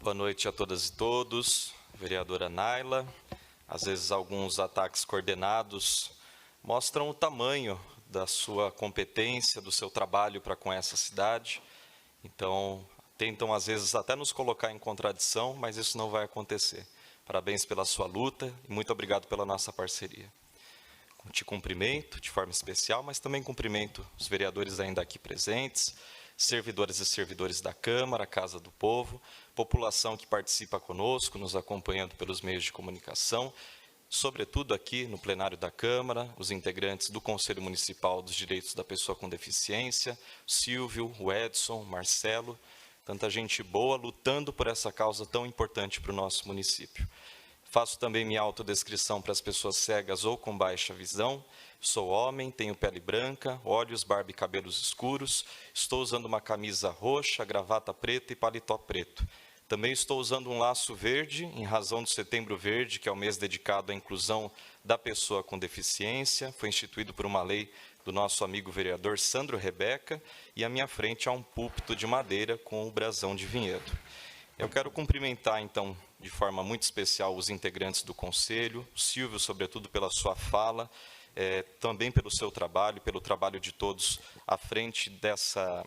Boa noite a todas e todos. Vereadora Naila, às vezes alguns ataques coordenados mostram o tamanho da sua competência, do seu trabalho para com essa cidade. Então, tentam às vezes até nos colocar em contradição, mas isso não vai acontecer. Parabéns pela sua luta e muito obrigado pela nossa parceria. Te cumprimento de forma especial, mas também cumprimento os vereadores ainda aqui presentes, servidoras e servidores da Câmara, Casa do Povo, população que participa conosco, nos acompanhando pelos meios de comunicação, sobretudo aqui no plenário da Câmara, os integrantes do Conselho Municipal dos Direitos da Pessoa com Deficiência, Silvio, o Edson, o Marcelo, tanta gente boa lutando por essa causa tão importante para o nosso município. Faço também minha autodescrição para as pessoas cegas ou com baixa visão. Sou homem, tenho pele branca, olhos, barba e cabelos escuros. Estou usando uma camisa roxa, gravata preta e paletó preto. Também estou usando um laço verde, em razão do Setembro Verde, que é o mês dedicado à inclusão da pessoa com deficiência. Foi instituído por uma lei do nosso amigo vereador Sandro Rebeca. E à minha frente há um púlpito de madeira com o brasão de Vinhedo. Eu quero cumprimentar, então, de forma muito especial, os integrantes do Conselho, o Silvio, sobretudo, pela sua fala, também pelo seu trabalho, pelo trabalho de todos à frente dessa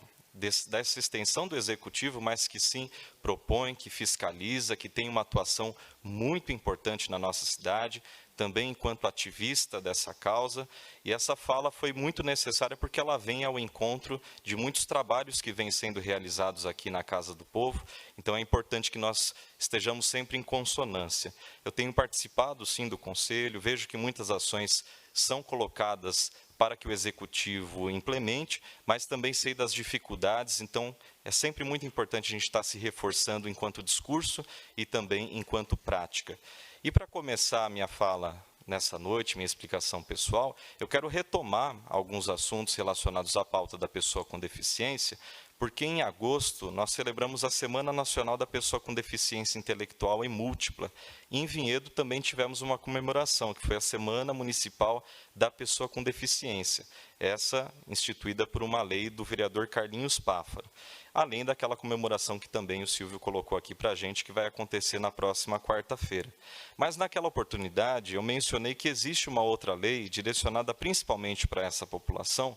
extensão do Executivo, mas que sim propõe, que fiscaliza, que tem uma atuação muito importante na nossa cidade, também enquanto ativista dessa causa, e essa fala foi muito necessária porque ela vem ao encontro de muitos trabalhos que vêm sendo realizados aqui na Casa do Povo, então é importante que nós estejamos sempre em consonância. Eu tenho participado, sim, do Conselho, vejo que muitas ações são colocadas para que o Executivo implemente, mas também sei das dificuldades, então é sempre muito importante a gente estar se reforçando enquanto discurso e também enquanto prática. E para começar a minha fala nessa noite, minha explicação pessoal, eu quero retomar alguns assuntos relacionados à pauta da pessoa com deficiência, porque em agosto nós celebramos a Semana Nacional da Pessoa com Deficiência Intelectual e Múltipla. E em Vinhedo também tivemos uma comemoração, que foi a Semana Municipal da Pessoa com Deficiência, essa instituída por uma lei do vereador Carlinhos Páffaro, além daquela comemoração que também o Silvio colocou aqui para a gente, que vai acontecer na próxima quarta-feira. Mas naquela oportunidade eu mencionei que existe uma outra lei direcionada principalmente para essa população,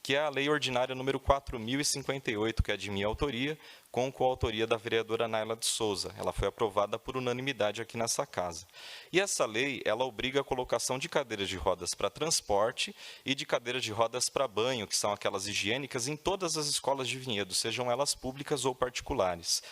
que é a Lei Ordinária número 4.058, que é de minha autoria, com coautoria da vereadora Naila de Souza. Ela foi aprovada por unanimidade aqui nessa casa. E essa lei, ela obriga a colocação de cadeiras de rodas para transporte e de cadeiras de rodas para banho, que são aquelas higiênicas, em todas as escolas de Vinhedo, sejam elas públicas ou particulares.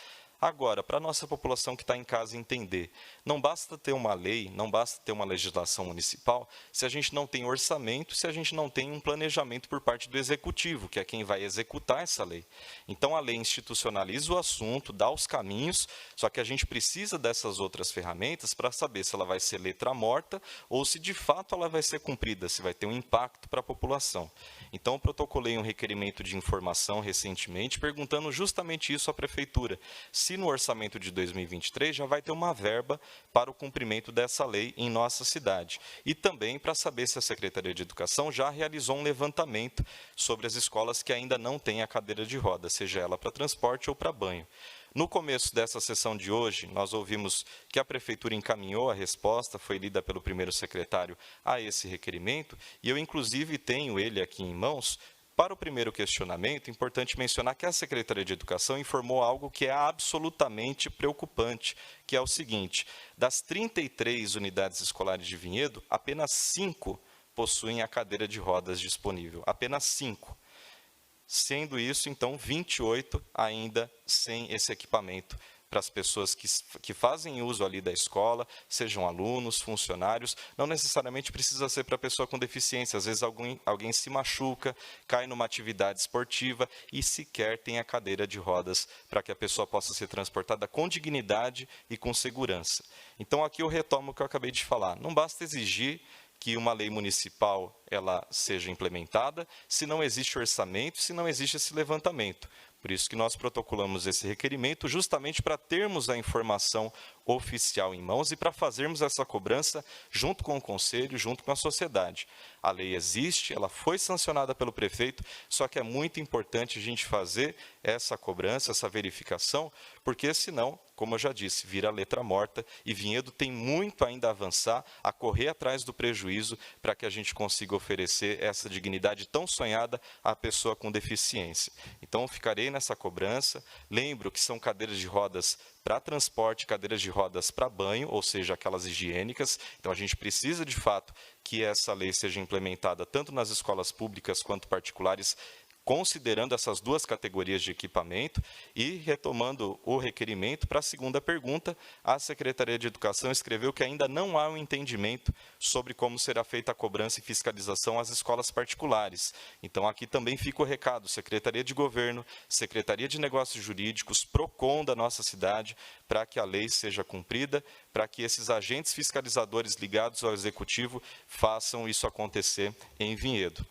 Agora, para a nossa população que está em casa entender, não basta ter uma lei, não basta ter uma legislação municipal, se a gente não tem orçamento, se a gente não tem um planejamento por parte do Executivo, que é quem vai executar essa lei. Então, a lei institucionaliza o assunto, dá os caminhos, só que a gente precisa dessas outras ferramentas para saber se ela vai ser letra morta ou se, de fato, ela vai ser cumprida, se vai ter um impacto para a população. Então, eu protocolei um requerimento de informação recentemente, perguntando justamente isso à Prefeitura, se no orçamento de 2023 já vai ter uma verba para o cumprimento dessa lei em nossa cidade. E também para saber se a Secretaria de Educação já realizou um levantamento sobre as escolas que ainda não têm a cadeira de roda, seja ela para transporte ou para banho. No começo dessa sessão de hoje, nós ouvimos que a Prefeitura encaminhou a resposta, foi lida pelo primeiro secretário a esse requerimento, e eu, inclusive, tenho ele aqui em mãos. Para o primeiro questionamento, é importante mencionar que a Secretaria de Educação informou algo que é absolutamente preocupante, que é o seguinte: das 33 unidades escolares de Vinhedo, apenas 5 possuem a cadeira de rodas disponível, apenas 5. Sendo isso, então, 28 ainda sem esse equipamento para as pessoas que fazem uso ali da escola, sejam alunos, funcionários, não necessariamente precisa ser para a pessoa com deficiência, às vezes alguém se machuca, cai numa atividade esportiva e sequer tem a cadeira de rodas para que a pessoa possa ser transportada com dignidade e com segurança. Então, aqui eu retomo o que eu acabei de falar, não basta exigir que uma lei municipal ela seja implementada, se não existe orçamento, se não existe esse levantamento. Por isso que nós protocolamos esse requerimento, justamente para termos a informação oficial em mãos e para fazermos essa cobrança junto com o Conselho, junto com a sociedade. A lei existe, ela foi sancionada pelo prefeito, só que é muito importante a gente fazer essa cobrança, essa verificação, porque senão, como eu já disse, vira letra morta e Vinhedo tem muito ainda a avançar, a correr atrás do prejuízo para que a gente consiga oferecer essa dignidade tão sonhada à pessoa com deficiência. Então, ficarei nessa cobrança. Lembro que são cadeiras de rodas para transporte, cadeiras de rodas para banho, ou seja, aquelas higiênicas. Então, a gente precisa, de fato, que essa lei seja implementada tanto nas escolas públicas quanto particulares, considerando essas duas categorias de equipamento e retomando o requerimento para a segunda pergunta, a Secretaria de Educação escreveu que ainda não há um entendimento sobre como será feita a cobrança e fiscalização às escolas particulares. Então, aqui também fica o recado, Secretaria de Governo, Secretaria de Negócios Jurídicos, PROCON da nossa cidade, para que a lei seja cumprida, para que esses agentes fiscalizadores ligados ao Executivo façam isso acontecer em Vinhedo.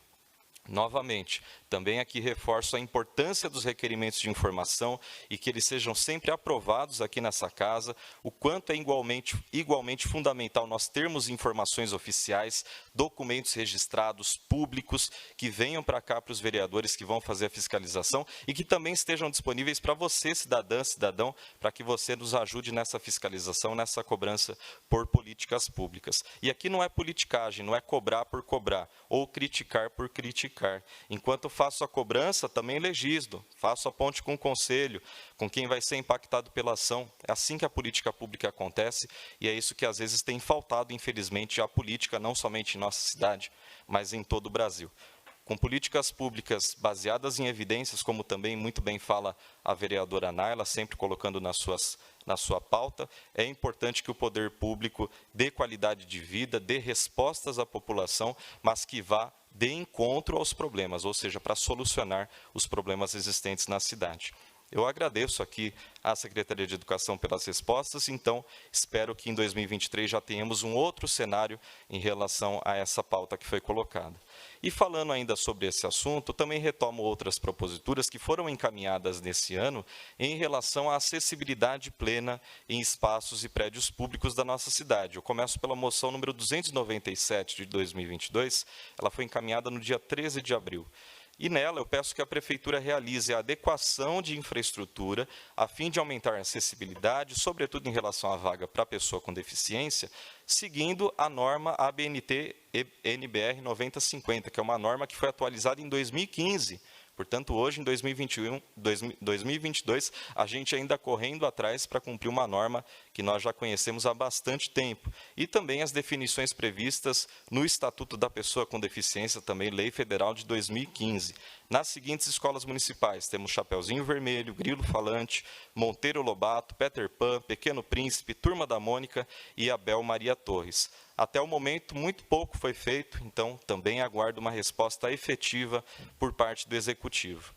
Novamente, também aqui reforço a importância dos requerimentos de informação e que eles sejam sempre aprovados aqui nessa casa, o quanto é igualmente fundamental nós termos informações oficiais, documentos registrados, públicos, que venham para cá para os vereadores que vão fazer a fiscalização e que também estejam disponíveis para você, cidadã, cidadão, para que você nos ajude nessa fiscalização, nessa cobrança por políticas públicas. E aqui não é politicagem, não é cobrar por cobrar, ou criticar por criticar. Enquanto faço a cobrança, também legislo, faço a ponte com o Conselho, com quem vai ser impactado pela ação. É assim que a política pública acontece e é isso que às vezes tem faltado, infelizmente, à política, não somente em nossa cidade, mas em todo o Brasil. Com políticas públicas baseadas em evidências, como também muito bem fala a vereadora Naila, sempre colocando na sua pauta, é importante que o poder público dê qualidade de vida, dê respostas à população, mas que vá de encontro aos problemas, ou seja, para solucionar os problemas existentes na cidade. Eu agradeço aqui à Secretaria de Educação pelas respostas, então espero que em 2023 já tenhamos um outro cenário em relação a essa pauta que foi colocada. E falando ainda sobre esse assunto, também retomo outras proposituras que foram encaminhadas nesse ano em relação à acessibilidade plena em espaços e prédios públicos da nossa cidade. Eu começo pela moção número 297 de 2022, ela foi encaminhada no dia 13 de abril. E nela eu peço que a Prefeitura realize a adequação de infraestrutura a fim de aumentar a acessibilidade, sobretudo em relação à vaga para a pessoa com deficiência, seguindo a norma ABNT-NBR 9050, que é uma norma que foi atualizada em 2015. Portanto, hoje, em 2022, a gente ainda correndo atrás para cumprir uma norma que nós já conhecemos há bastante tempo. E também as definições previstas no Estatuto da Pessoa com Deficiência, também Lei Federal de 2015. Nas seguintes escolas municipais, temos Chapeuzinho Vermelho, Grilo Falante, Monteiro Lobato, Peter Pan, Pequeno Príncipe, Turma da Mônica e Abel Maria Torres. Até o momento, muito pouco foi feito, então também aguardo uma resposta efetiva por parte do Executivo.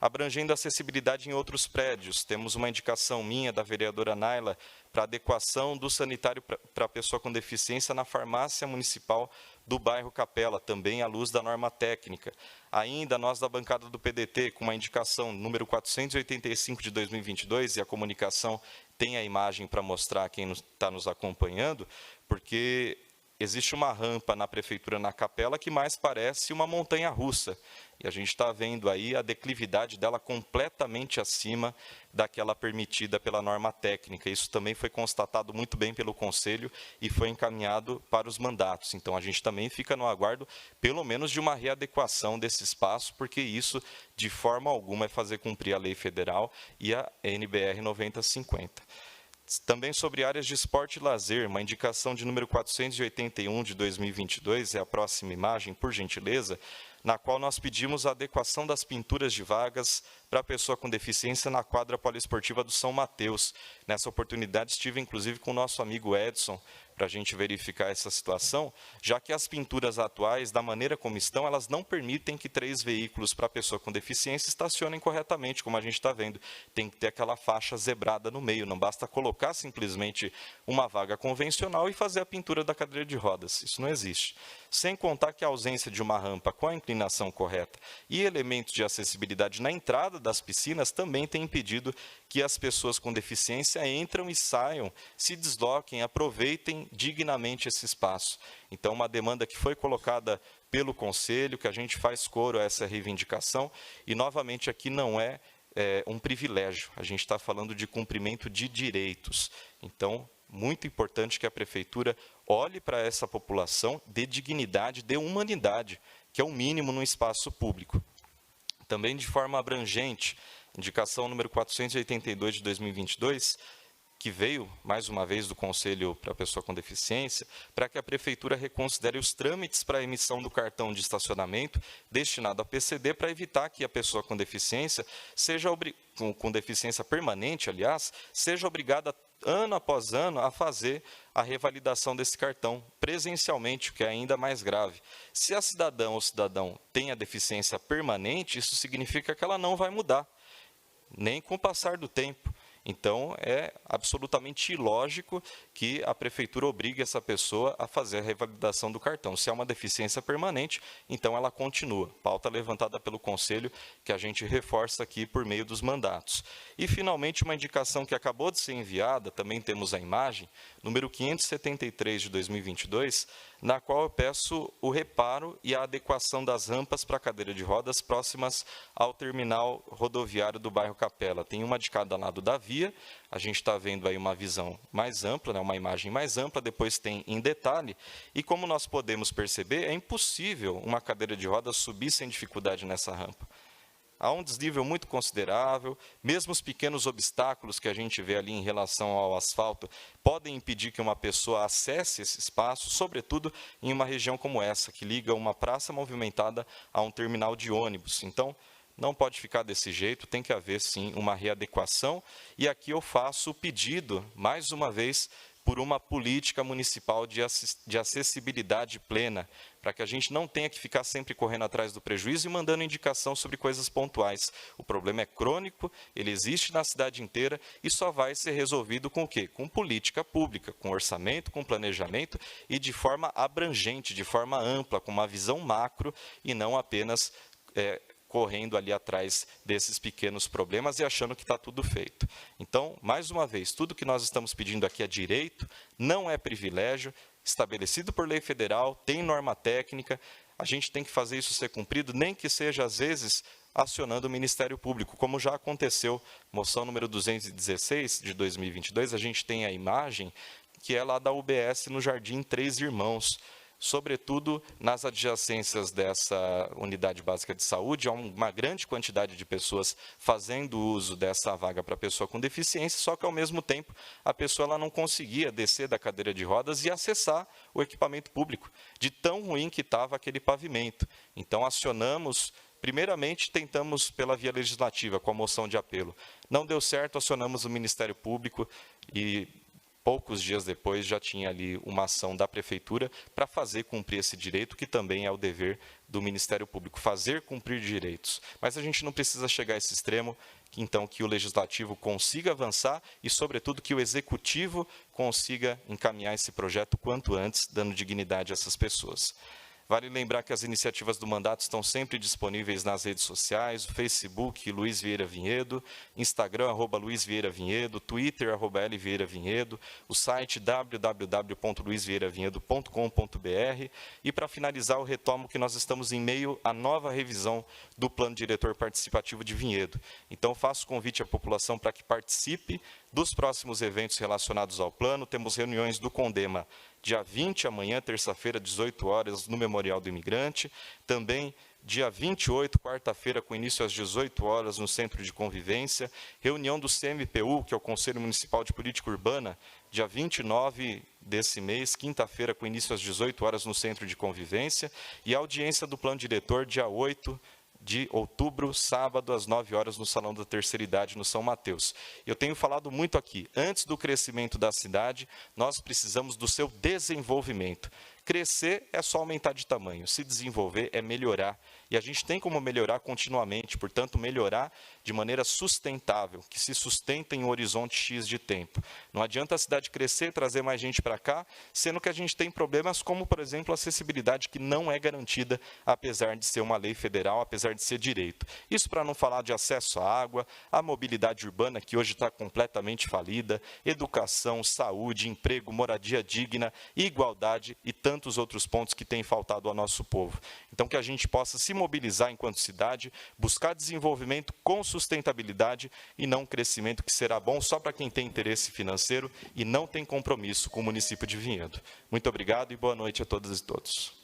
Abrangendo a acessibilidade em outros prédios, temos uma indicação minha, da vereadora Naila, para adequação do sanitário para a pessoa com deficiência na farmácia municipal do bairro Capela, também à luz da norma técnica. Ainda nós da bancada do PDT, com uma indicação número 485 de 2022, e a comunicação tem a imagem para mostrar quem está nos acompanhando, porque existe uma rampa na prefeitura na Capela que mais parece uma montanha-russa. E a gente está vendo aí a declividade dela completamente acima daquela permitida pela norma técnica. Isso também foi constatado muito bem pelo Conselho e foi encaminhado para os mandatos. Então, a gente também fica no aguardo, pelo menos, de uma readequação desse espaço, porque isso, de forma alguma, é fazer cumprir a lei federal e a NBR 9050. Também sobre áreas de esporte e lazer, uma indicação de número 481 de 2022, é a próxima imagem, por gentileza, na qual nós pedimos a adequação das pinturas de vagas para a pessoa com deficiência na quadra poliesportiva do São Mateus. Nessa oportunidade estive, inclusive, com o nosso amigo Edson, para a gente verificar essa situação, já que as pinturas atuais, da maneira como estão, elas não permitem que 3 veículos para pessoa com deficiência estacionem corretamente, como a gente está vendo. Tem que ter aquela faixa zebrada no meio, não basta colocar simplesmente uma vaga convencional e fazer a pintura da cadeira de rodas. Isso não existe. Sem contar que a ausência de uma rampa com a inclinação correta e elementos de acessibilidade na entrada das piscinas também tem impedido que as pessoas com deficiência entram e saiam, se desloquem, aproveitem dignamente esse espaço. Então, uma demanda que foi colocada pelo Conselho, que a gente faz coro a essa reivindicação, e novamente aqui não é um privilégio, a gente está falando de cumprimento de direitos. Então, muito importante que a Prefeitura olhe para essa população, dê dignidade, dê humanidade, que é o mínimo no espaço público. Também de forma abrangente, indicação número 482 de 2022, que veio, mais uma vez, do Conselho para a Pessoa com Deficiência, para que a Prefeitura reconsidere os trâmites para a emissão do cartão de estacionamento destinado a PCD, para evitar que a pessoa com deficiência, com deficiência permanente, aliás, seja obrigada, ano após ano, a fazer a revalidação desse cartão presencialmente, o que é ainda mais grave. Se a cidadã ou cidadão tem a deficiência permanente, isso significa que ela não vai mudar, nem com o passar do tempo. Então, é absolutamente ilógico que a Prefeitura obrigue essa pessoa a fazer a revalidação do cartão. Se é uma deficiência permanente, então ela continua. Pauta levantada pelo Conselho, que a gente reforça aqui por meio dos mandatos. E, finalmente, uma indicação que acabou de ser enviada, também temos a imagem, número 573 de 2022, na qual eu peço o reparo e a adequação das rampas para cadeira de rodas próximas ao terminal rodoviário do bairro Capela. Tem uma de cada lado da via, a gente está vendo aí uma visão mais ampla, né, uma imagem mais ampla, depois tem em detalhe, e como nós podemos perceber, é impossível uma cadeira de rodas subir sem dificuldade nessa rampa. Há um desnível muito considerável, mesmo os pequenos obstáculos que a gente vê ali em relação ao asfalto podem impedir que uma pessoa acesse esse espaço, sobretudo em uma região como essa, que liga uma praça movimentada a um terminal de ônibus. Então, não pode ficar desse jeito, tem que haver, sim, uma readequação. E aqui eu faço o pedido, mais uma vez, por uma política municipal de acessibilidade plena, para que a gente não tenha que ficar sempre correndo atrás do prejuízo e mandando indicação sobre coisas pontuais. O problema é crônico, ele existe na cidade inteira e só vai ser resolvido com o quê? Com política pública, com orçamento, com planejamento e de forma abrangente, de forma ampla, com uma visão macro e não apenas correndo ali atrás desses pequenos problemas e achando que está tudo feito. Então, mais uma vez, tudo que nós estamos pedindo aqui é direito, não é privilégio, estabelecido por lei federal, tem norma técnica, a gente tem que fazer isso ser cumprido, nem que seja, às vezes, acionando o Ministério Público, como já aconteceu, moção número 216 de 2022, a gente tem a imagem que é lá da UBS no Jardim Três Irmãos, sobretudo nas adjacências dessa unidade básica de saúde, há uma grande quantidade de pessoas fazendo uso dessa vaga para pessoa com deficiência, só que, ao mesmo tempo, a pessoa ela não conseguia descer da cadeira de rodas e acessar o equipamento público, de tão ruim que estava aquele pavimento. Então, acionamos, primeiramente, tentamos pela via legislativa, com a moção de apelo. Não deu certo, acionamos o Ministério Público e poucos dias depois já tinha ali uma ação da Prefeitura para fazer cumprir esse direito, que também é o dever do Ministério Público, fazer cumprir direitos. Mas a gente não precisa chegar a esse extremo, então que o Legislativo consiga avançar e, sobretudo, que o Executivo consiga encaminhar esse projeto quanto antes, dando dignidade a essas pessoas. Vale lembrar que as iniciativas do mandato estão sempre disponíveis nas redes sociais, o Facebook, Luiz Vieira Vinhedo, Instagram, @LuizVieiraVinhedo, Twitter, @LVieiraVinhedo, o site www.luizvieravinhedo.com.br. E, para finalizar, eu retomo que nós estamos em meio à nova revisão do Plano Diretor Participativo de Vinhedo. Então, faço convite à população para que participe dos próximos eventos relacionados ao plano. Temos reuniões do CONDEMA dia 20, amanhã, terça-feira, 18 horas, no Memorial do Imigrante. Também, dia 28, quarta-feira, com início às 18 horas, no Centro de Convivência. Reunião do CMPU, que é o Conselho Municipal de Política Urbana, dia 29 desse mês, quinta-feira, com início às 18 horas, no Centro de Convivência. E a audiência do Plano Diretor, dia 8 de outubro, sábado, às 9 horas, no Salão da Terceira Idade, no São Mateus. Eu tenho falado muito aqui, antes do crescimento da cidade, nós precisamos do seu desenvolvimento. Crescer é só aumentar de tamanho, se desenvolver é melhorar. E a gente tem como melhorar continuamente, portanto, melhorar de maneira sustentável, que se sustenta em um horizonte X de tempo. Não adianta a cidade crescer, trazer mais gente para cá, sendo que a gente tem problemas como, por exemplo, a acessibilidade, que não é garantida, apesar de ser uma lei federal, apesar de ser direito. Isso para não falar de acesso à água, a mobilidade urbana, que hoje está completamente falida, educação, saúde, emprego, moradia digna, igualdade e tantos outros pontos que têm faltado ao nosso povo. Então, que a gente possa se mobilizar enquanto cidade, buscar desenvolvimento com sustentabilidade e não crescimento que será bom só para quem tem interesse financeiro e não tem compromisso com o município de Vinhedo. Muito obrigado e boa noite a todas e todos.